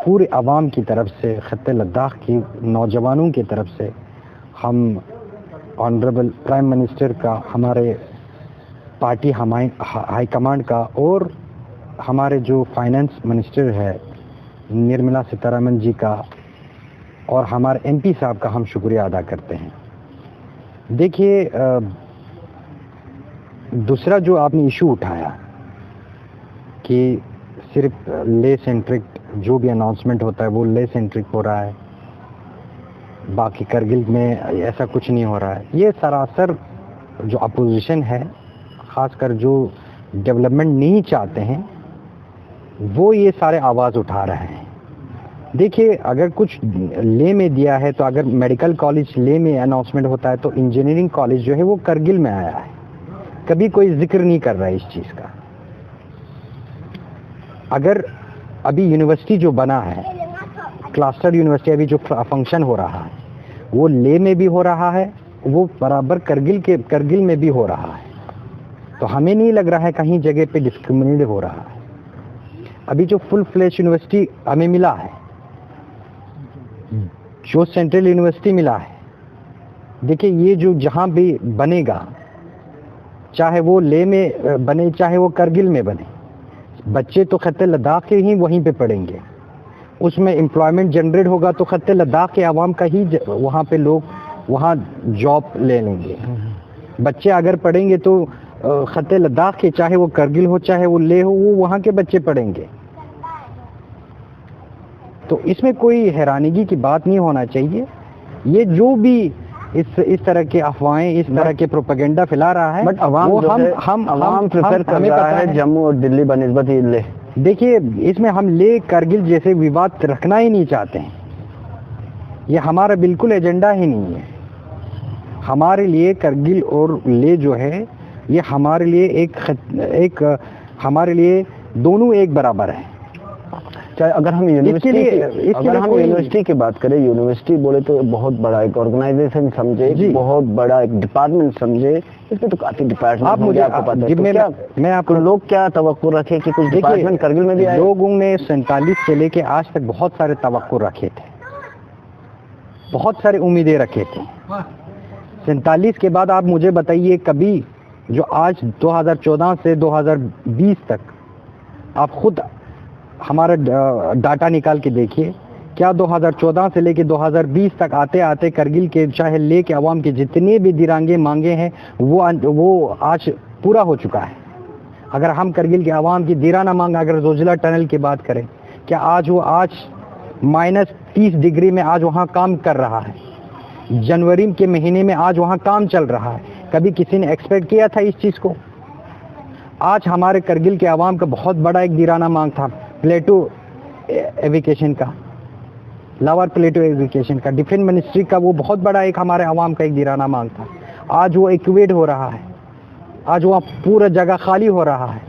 पूरे अवाम की तरफ से, खत्ते लद्दाख की नौजवानों की तरफ से, हम ऑनरेबल प्राइम मिनिस्टर का, हमारे पार्टी हाई कमांड का, और हमारे जो फाइनेंस मिनिस्टर है निर्मला सीतारमन जी का, और हमारे एमपी साहब का हम शुक्रिया अदा करते हैं। देखिए, दूसरा जो आपने इशू उठाया कि सिर्फ ले सेंट्रिक जो भी अनाउंसमेंट होता है वो ले सेंट्रिक हो रहा है, बाकी करगिल में ऐसा कुछ नहीं हो रहा है, ये सरासर जो अपोजिशन है, ख़ासकर जो डेवलपमेंट नहीं चाहते हैं, वो ये सारे आवाज़ उठा रहे हैं। देखिए, अगर कुछ ले में दिया है तो अगर मेडिकल कॉलेज ले में अनाउंसमेंट होता है तो इंजीनियरिंग कॉलेज जो है वो करगिल में आया है, कभी कोई जिक्र नहीं कर रहा है इस चीज़ का। अगर अभी यूनिवर्सिटी जो बना है, क्लस्टर यूनिवर्सिटी, अभी जो फंक्शन हो रहा है वो ले में भी हो रहा है, वो बराबर करगिल में भी हो रहा है, तो हमें नहीं लग रहा है कहीं जगह पे डिस्क्रिमिनेट हो रहा है। अभी जो फुल फ्लेश यूनिवर्सिटी हमें मिला है, जो सेंट्रल यूनिवर्सिटी मिला है, देखिए ये जो जहाँ भी बनेगा, चाहे वो ले में बने चाहे वो करगिल में बने, बच्चे तो खत्ते लद्दाख के ही वहीं पे पढ़ेंगे, उसमें एम्प्लॉयमेंट जनरेट होगा तो खत्ते लद्दाख के आवाम का ही वहाँ पे लोग वहाँ जॉब ले लेंगे। बच्चे अगर पढ़ेंगे तो खत्ते लद्दाख के, चाहे वो करगिल हो चाहे वो ले हो, वो वहाँ के बच्चे पढ़ेंगे। तो इसमें कोई हैरानगी की बात नहीं होना चाहिए। ये जो भी इस तरह के अफवाहें, इस तरह के प्रोपेगेंडा फैला रहा है, बट अवाम हम प्रेफर कर रहा है जम्मू और दिल्ली बनिस्बत ले। देखिए, इसमें हम ले करगिल जैसे विवाद रखना ही नहीं चाहते हैं, ये हमारा बिल्कुल एजेंडा ही नहीं है। हमारे लिए करगिल और ले जो है ये हमारे लिए हमारे लिए दोनों एक बराबर है। चाहे अगर हम यूनिवर्सिटी की बात करें, यूनिवर्सिटी बोले तो बहुत बड़ा एक ऑर्गेनाइजेशन समझे, बहुत बड़ा एक डिपार्टमेंट समझे, इसमें तो काफी डिपार्टमेंट आप मुझे आपको पता है, तो मैं आपको लोग क्या तवक्को रखे कि कुछ डिपार्टमेंट करगिल में भी आए? लोगों ने 47 से लेके आज तक बहुत सारे तवक्को रखे थे, बहुत सारे उम्मीदें रखे थे। 47 के बाद आप मुझे बताइए, कभी जो आज 2014 से 2020 तक आप खुद हमारा डाटा निकाल के देखिए, क्या 2014 से लेके 2020 तक आते आते करगिल के चाहे ले के अवाम के जितने भी दिरांगे मांगे हैं वो आज पूरा हो चुका है। अगर हम करगिल के अवाम की दिराना मांग, अगर जोजिला टनल की बात करें, क्या आज वो -30 डिग्री में आज वहाँ काम कर रहा है, जनवरी के महीने में आज वहाँ काम चल रहा है। कभी किसी ने एक्सपेक्ट किया था इस चीज़ को? आज हमारे करगिल के अवाम का बहुत बड़ा एक दिराना मांग था प्लेटो एविकेशन का, लावर प्लेटो एविकेशन का, डिफेंस मिनिस्ट्री का, वो बहुत बड़ा एक हमारे अवाम का एक दिराना मांग था। आज वो एक्टिवेट हो रहा है, आज वहाँ पूरा जगह खाली हो रहा है।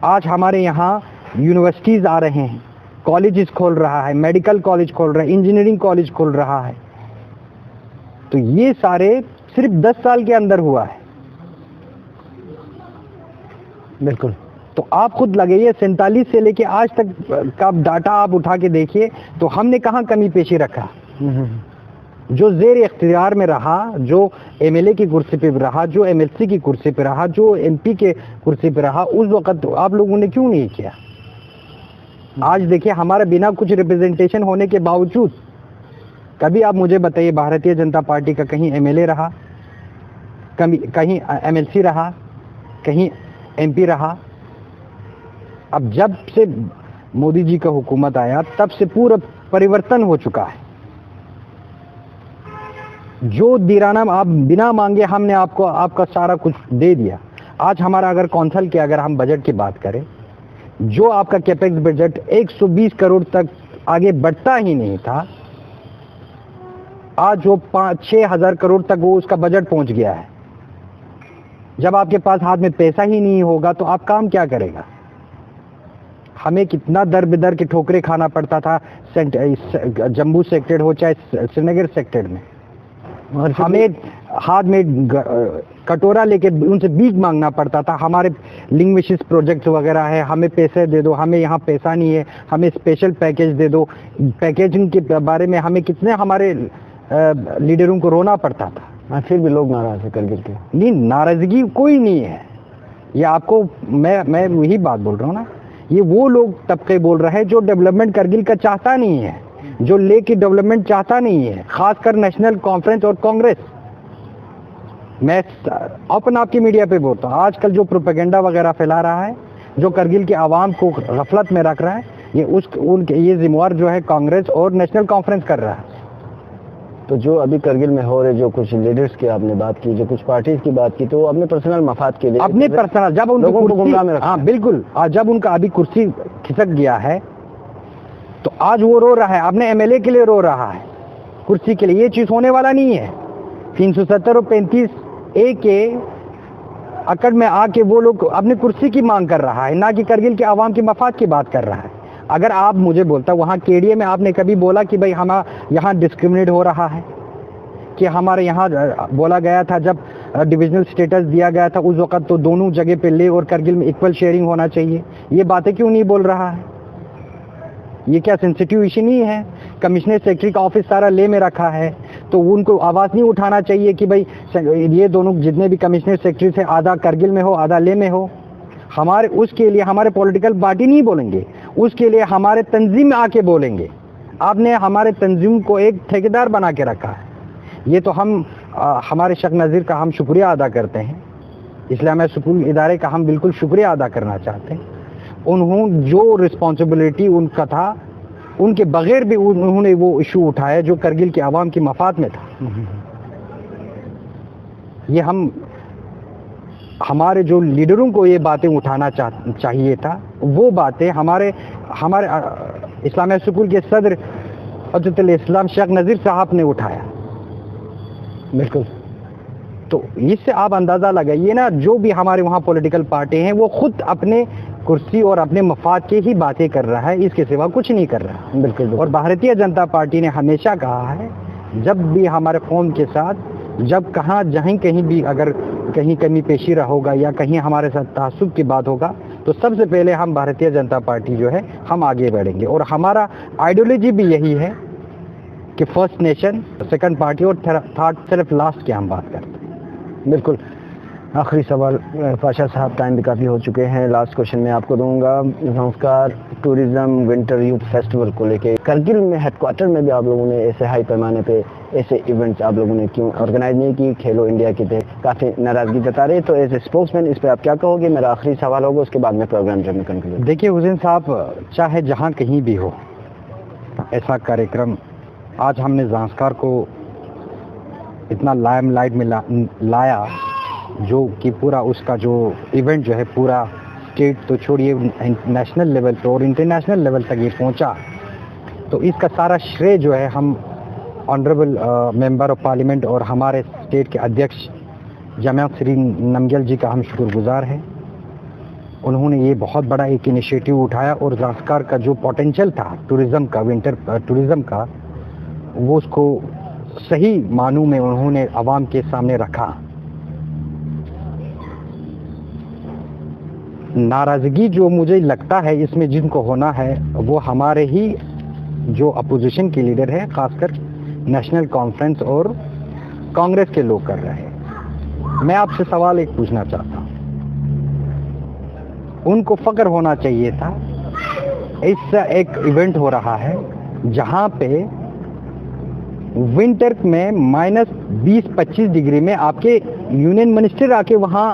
आज हमारे यहाँ यूनिवर्सिटीज़ आ रहे हैं, कॉलेजेस खोल रहा है, मेडिकल कॉलेज खोल रहा है, इंजीनियरिंग कॉलेज खोल रहा है। तो ये सारे सिर्फ 10 साल के अंदर हुआ है। बिल्कुल। तो आप खुद लगाइए, 47 से लेके आज तक का डाटा आप उठा के देखिए, तो हमने कहाँ कमी पेशी रखा? जो ज़ेर इख्तियार में रहा, जो एमएलए की कुर्सी पे रहा, जो एमएलसी की कुर्सी पे रहा, जो एमपी के कुर्सी पे रहा, उस वक्त आप लोगों ने क्यों नहीं किया? आज देखिए, हमारे बिना कुछ रिप्रेजेंटेशन होने के बावजूद, कभी आप मुझे बताइए भारतीय जनता पार्टी का कहीं एमएलए रहा, कहीं एमएलसी रहा, कहीं एमपी रहा? अब जब से मोदी जी का हुकूमत आया तब से पूरा परिवर्तन हो चुका है। जो दिराना आप बिना मांगे हमने आपका सारा कुछ दे दिया। आज हमारा अगर कौंसल के अगर हम बजट की बात करें, जो आपका कैपेक्स बजट 120 करोड़ तक आगे बढ़ता ही नहीं था, आज वो 5-6 हज़ार करोड़ तक वो उसका बजट पहुंच गया है। जब आपके पास हाथ में पैसा ही नहीं होगा तो आप काम क्या करेगा? हमें कितना दर बेदर के ठोकरे खाना पड़ता था, जम्मू सेक्टर हो चाहे श्रीनगर सेक्टर में, और हमें हाथ में कटोरा लेके उनसे भीख मांगना पड़ता था। हमारे लिंग्विस्टिक्स प्रोजेक्ट वगैरह है, हमें पैसे दे दो, हमें यहाँ पैसा नहीं है, हमें स्पेशल पैकेज दे दो। पैकेजिंग के बारे में हमें कितने हमारे लीडरों को रोना पड़ता था, फिर भी लोग नाराज है करगिल के। नहीं, नाराजगी कोई नहीं है। ये आपको मैं वही बात बोल रहा हूँ ना, ये वो लोग तबके बोल रहे हैं जो डेवलपमेंट करगिल का चाहता नहीं है, जो ले की डेवलपमेंट चाहता नहीं है, खासकर नेशनल कॉन्फ्रेंस और कांग्रेस। मैं अपन आपकी मीडिया पे बोलता हूँ, आजकल जो प्रोपेगेंडा वगैरह फैला रहा है, जो करगिल के आवाम को गफलत में रख रहा है, ये जिम्मेवार जो है कांग्रेस और नेशनल कॉन्फ्रेंस कर रहा है। तो जो अभी करगिल में हो रहे जो कुछ लीडर्स की आपने बात की, जो कुछ पार्टीज की बात की, तो वो अपने पर्सनल मफाद के लिए, अपने पर्सनल, जब लोगों को गुमराह में रखा। हाँ बिल्कुल, आज जब उनका अभी कुर्सी खिसक गया है तो आज वो रो रहा है, अपने एमएलए के लिए रो रहा है, कुर्सी के लिए। ये चीज होने वाला नहीं है। 370 और 35A के अकड़ में आके वो लोग अपनी कुर्सी की मांग कर रहा है, ना कि करगिल के आवाम की मफाद की बात कर रहा है। अगर आप मुझे बोलता, वहाँ केडीए में आपने कभी बोला कि भाई हम यहाँ डिस्क्रिमिनेट हो रहा है, कि हमारे यहाँ बोला गया था जब डिविजनल स्टेटस दिया गया था उस वक्त तो दोनों जगह पे ले और करगिल में इक्वल शेयरिंग होना चाहिए, ये बातें क्यों नहीं बोल रहा है? ये क्या सेंसिटिव इशू नहीं है? कमिश्नर सेक्रेटरी का ऑफिस सारा ले में रखा है, तो उनको आवाज़ नहीं उठाना चाहिए कि भाई ये दोनों जितने भी कमिश्नर सेक्रेटरी थे, आधा करगिल में हो आधा ले में हो? हमारे उसके लिए हमारे पॉलिटिकल पार्टी नहीं बोलेंगे, उसके लिए हमारे तंजीम आके बोलेंगे। आपने हमारे तंजीम को एक ठेकेदार बना के रखा है। ये तो हमारे शेख नज़ीर का हम शुक्रिया अदा करते हैं, इस्लामिया स्कूल इदारे का हम बिल्कुल शुक्रिया अदा करना चाहते हैं। उन्होंने जो रिस्पॉन्सिबिलिटी उनका था, उनके बगैर भी उन्होंने वो इशू उठाया जो करगिल के आवाम की मफाद में था। ये हमारे जो लीडरों को ये बातें उठाना चाहिए था, वो बातें हमारे इस्लामिया स्कूल के सदर हज़रत इस्लाम शेख नज़ीर साहब ने उठाया। बिल्कुल। तो इससे आप अंदाज़ा लगाइए ना, जो भी हमारे वहाँ पॉलिटिकल पार्टी हैं वो खुद अपने कुर्सी और अपने मफाद की ही बातें कर रहा है, इसके सिवा कुछ नहीं कर रहा। बिल्कुल। और भारतीय जनता पार्टी ने हमेशा कहा है, जब भी हमारे कौम के साथ जब कहीं भी अगर कहीं कमी पेशी रहोगा या कहीं हमारे साथ तासुब की बात होगा, तो सबसे पहले हम भारतीय जनता पार्टी जो है हम आगे बढ़ेंगे। और हमारा आइडियोलॉजी भी यही है कि फर्स्ट नेशन, सेकंड पार्टी और थर्ड सिर्फ लास्ट की हम बात करते हैं। बिल्कुल। आखिरी सवाल पाशा साहब, टाइम भी काफ़ी हो चुके हैं, लास्ट क्वेश्चन मैं आपको दूंगा। संस्कार टूरिज्म विंटर यूथ फेस्टिवल को लेके करगिल में हेडक्वार्टर में भी आप लोगों ने ऐसे हाई पैमाने पे ऐसे इवेंट्स आप लोगों ने क्यों ऑर्गेनाइज नहीं की? खेलो इंडिया के थे काफ़ी नाराज़गी जता रहे, तो एज ए स्पोक्समैन इस पर आप क्या कहोगे? मेरा आखिरी सवाल होगा, उसके बाद में प्रोग्राम जो मैं कंक्लूड। देखिए हुसैन साहब, चाहे जहाँ कहीं भी हो ऐसा कार्यक्रम, आज हमने ज़ांस्कार को इतना लाइमलाइट में लाया, जो कि पूरा उसका जो इवेंट जो है पूरा स्टेट तो छोड़िए नेशनल लेवल पे और इंटरनेशनल लेवल तक ये पहुंचा। तो इसका सारा श्रेय जो है हम ऑनरेबल मेंबर ऑफ पार्लियामेंट और हमारे स्टेट के अध्यक्ष जमात श्री नमग्याल जी का हम शुक्रगुजार हैं। उन्होंने ये बहुत बड़ा एक इनिशिएटिव उठाया और ज़ांस्कार का जो पोटेंशियल था टूरिज़्म का, विंटर टूरिज़्म का, वो उसको सही मानों में उन्होंने आवाम के सामने रखा। नाराज़गी जो मुझे लगता है इसमें जिनको होना है वो हमारे ही जो अपोजिशन के लीडर है, खासकर नेशनल कॉन्फ्रेंस और कांग्रेस के लोग कर रहे हैं। मैं आपसे सवाल एक पूछना चाहता हूँ, उनको फ़ख्र होना चाहिए था। इससे एक इवेंट हो रहा है जहाँ पे विंटर में -20-25 डिग्री में आपके यूनियन मिनिस्टर आके वहाँ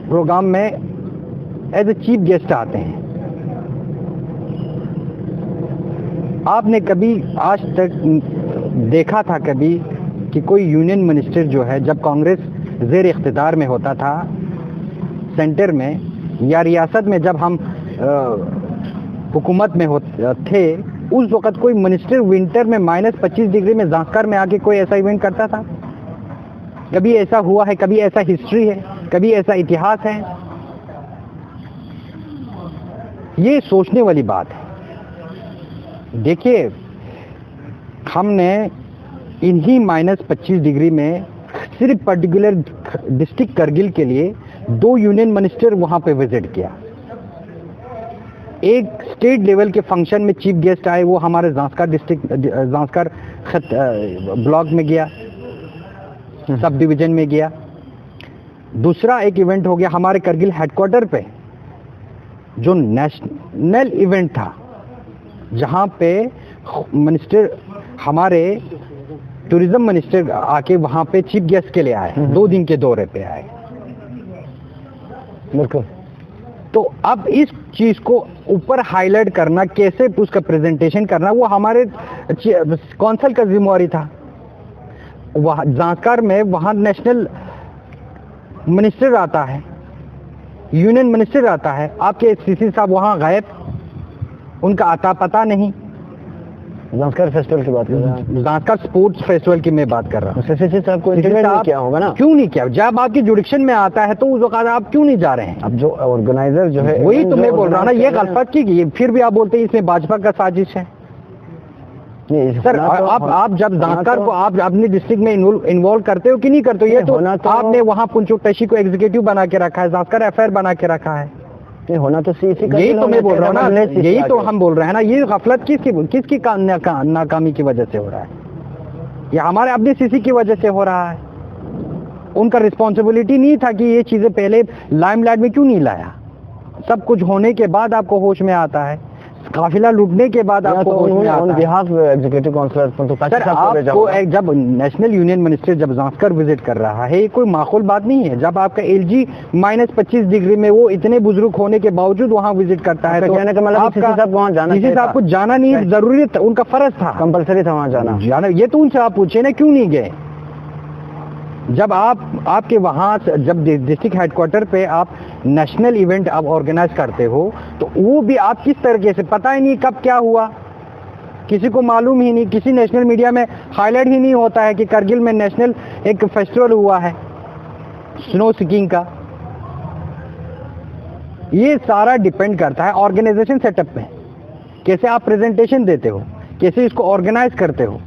प्रोग्राम में एज ए चीफ गेस्ट आते हैं। आपने कभी आज तक देखा था कभी कि कोई यूनियन मिनिस्टर जो है, जब कांग्रेस ज़ेर इख्तिदार में होता था सेंटर में या रियासत में, जब हम हुकूमत में थे, उस वक़्त कोई मिनिस्टर विंटर में -25 डिग्री में ज़ांस्कार में आके कोई ऐसा इवेंट करता था? कभी ऐसा हुआ है? कभी ऐसा हिस्ट्री है? कभी ऐसा इतिहास है? ये सोचने वाली बात है। देखिए, हमने इन्हीं -25 डिग्री में सिर्फ पर्टिकुलर डिस्ट्रिक्ट करगिल के लिए 2 यूनियन मिनिस्टर वहाँ पे विजिट किया। एक स्टेट लेवल के फंक्शन में चीफ गेस्ट आए, वो हमारे ज़ांस्कार डिस्ट्रिक्ट ज़ांस्कार ब्लॉक में गया, सब डिवीज़न में गया। दूसरा एक इवेंट हो गया हमारे करगिल हेडक्वार्टर पे, जो नेशनल इवेंट था, जहाँ पे मिनिस्टर हमारे टूरिज्म मिनिस्टर आके वहाँ पे चीफ गेस्ट के लिए आए, 2 दिन के दौरे पे आए। बिल्कुल। तो अब इस चीज को ऊपर हाईलाइट करना, कैसे उसका प्रेजेंटेशन करना, वो हमारे कौंसल का जिम्मेवारी था। वहाँ ज़ांस्कर में वहाँ नेशनल मिनिस्टर आता है, यूनियन मिनिस्टर आता है, आपके सीसी साहब वहाँ गायब, उनका आता पता नहीं। ज़ांस्कर फेस्टिवल की बात कर रहे हैं, ज़ांस्कर स्पोर्ट्स फेस्टिवल की मैं बात कर रहा हूँ। सीसी साहब को इंटीग्रेट नहीं किया होगा ना? क्यों नहीं किया? जब आपकी जुडिक्शन में आता है तो उस वक्त आप क्यों नहीं जा रहे हैं? अब जो ऑर्गेनाइजर जो है, वही तो मैं बोल रहा हूँ ना, ये गलत की, फिर भी आप बोलते हैं इसमें भाजपा का साजिश है। नहीं सर, आप जब ज़ांस्कर को आप अपनी डिस्ट्रिक्ट में इन्वॉल्व करते हो कि नहीं करते हो? ये तो आपने वहाँ पुंचुक टशी को एग्जीक्यूटिव बना के रखा है, ज़ांस्कर एफआईआर बना के रखा है। नहीं होना तो सीसी का, यही तो मैं बोल रहा हूँ ना, यही तो हम बोल रहे हैं ना, ये गफलत किसकी नाकामी की वजह से हो रहा है? ये हमारे अपने सीसी की वजह से हो रहा है। उनका रिस्पॉन्सिबिलिटी नहीं था कि ये चीजें पहले लाइमलाइट में क्यों नहीं लाया? सब कुछ होने के बाद आपको होश में आता है, काफिला लूटने के बाद आपको होश में आता है। बिहाफ एग्जीक्यूटिव काउंसलर सर, आपको जब नेशनल यूनियन मिनिस्टर जब ज़ांस्कर विजिट कर रहा है, ये कोई माकूल बात नहीं है। जब आपका एलजी -25 डिग्री में वो इतने बुजुर्ग होने के बावजूद वहाँ विजिट करता है, तो कहने का मतलब सीसी साहब वहाँ जाना, सीसी साहब को जाना नहीं जरूरी था, उनका फर्ज था, कंपलसरी था वहाँ जाना। ये तो उनसे आप पूछे ना, क्यों नहीं गए? जब आपके वहाँ जब डिस्ट्रिक्ट हेडक्वार्टर पे आप नेशनल इवेंट आप ऑर्गेनाइज करते हो, तो वो भी आप किस तरीके से, पता ही नहीं कब क्या हुआ, किसी को मालूम ही नहीं, किसी नेशनल मीडिया में हाईलाइट ही नहीं होता है कि करगिल में नेशनल एक फेस्टिवल हुआ है स्नो स्कीइंग का। ये सारा डिपेंड करता है ऑर्गेनाइजेशन सेटअप पे, कैसे आप प्रेजेंटेशन देते हो, कैसे इसको ऑर्गेनाइज करते हो,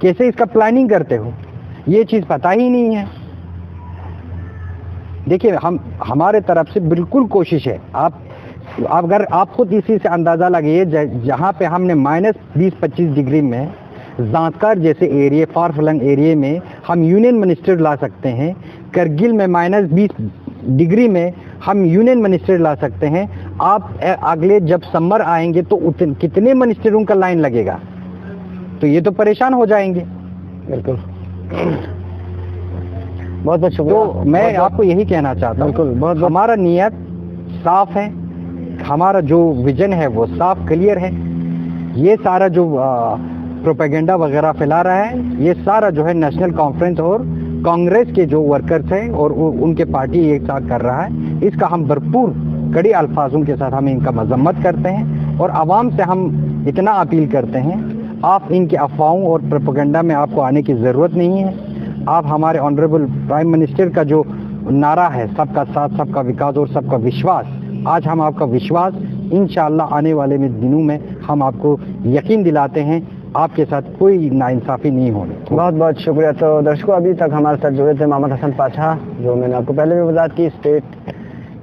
कैसे इसका प्लानिंग करते हो, ये चीज़ पता ही नहीं है। देखिए, हमारे तरफ से बिल्कुल कोशिश है। आप अगर आप खुद इसी से अंदाज़ा लगाइए, जहाँ पे हमने -20-25 डिग्री में ज़ांस्कर जैसे एरिया, फार फ्लंग एरिया में हम यूनियन मिनिस्टर ला सकते हैं, करगिल में -20 डिग्री में हम यूनियन मिनिस्टर ला सकते हैं। आप अगले जब समर आएंगे तो कितने मिनिस्टरों का लाइन लगेगा? तो ये तो परेशान हो जाएंगे। बिल्कुल। बहुत बहुत शुक्रिया। तो मैं आपको यही कहना चाहता हूँ, बिल्कुल, बहुत हमारा नियत साफ है, हमारा जो विजन है वो साफ क्लियर है। ये सारा जो प्रोपेगेंडा वगैरह फैला रहा है, ये सारा जो है नेशनल कॉन्फ्रेंस और कांग्रेस के जो वर्कर्स हैं और उनके पार्टी एक साथ कर रहा है। इसका हम भरपूर कड़ी अल्फाजों के साथ हम इनका मजम्मत करते हैं और आवाम से हम इतना अपील करते हैं, आप इनके अफवाहों और प्रोपेगेंडा में आपको आने की ज़रूरत नहीं है। आप हमारे ऑनरेबल प्राइम मिनिस्टर का जो नारा है, सबका साथ, सबका विकास और सबका विश्वास, आज हम आपका विश्वास इंशाअल्लाह आने वाले दिनों में हम आपको यकीन दिलाते हैं आपके साथ कोई नाइंसाफ़ी नहीं होनी। बहुत बहुत शुक्रिया। तो दर्शकों, अभी तक हमारे साथ जुड़े थे मोहम्मद हसन पाशा, जो मैंने आपको पहले भी वजाहत की, स्टेट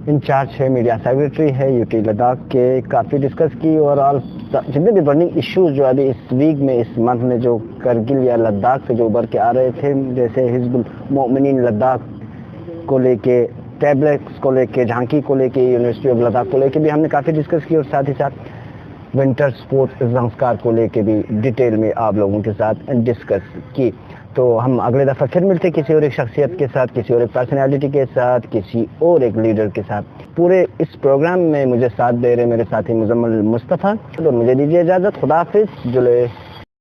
इंचार्ज है, मीडिया सेक्रेटरी है यूटी लद्दाख के। काफ़ी डिस्कस की और ऑल जितने भी बर्निंग इश्यूज जो अभी इस वीक में, इस मंथ में जो करगिल या लद्दाख से जो उभर के आ रहे थे, जैसे हिजबुल मोमिनीन लद्दाख को लेके, टैबलेट्स को लेके, झांकी को लेके, यूनिवर्सिटी ऑफ लद्दाख को लेके भी हमने काफ़ी डिस्कस की और साथ ही साथ विंटर स्पोर्ट्स ज़ांस्कर को लेके भी डिटेल में आप लोगों के साथ डिस्कस की। तो हम अगले दफ़ा फिर मिलते किसी और एक शख्सियत के साथ, किसी और एक पर्सनैलिटी के साथ, किसी और एक लीडर के साथ। पूरे इस प्रोग्राम में मुझे साथ दे रहे मेरे साथी मुजम्मिल मुस्तफ़ा, और मुझे दीजिए इजाज़त। खुदा हाफिज़। जुले।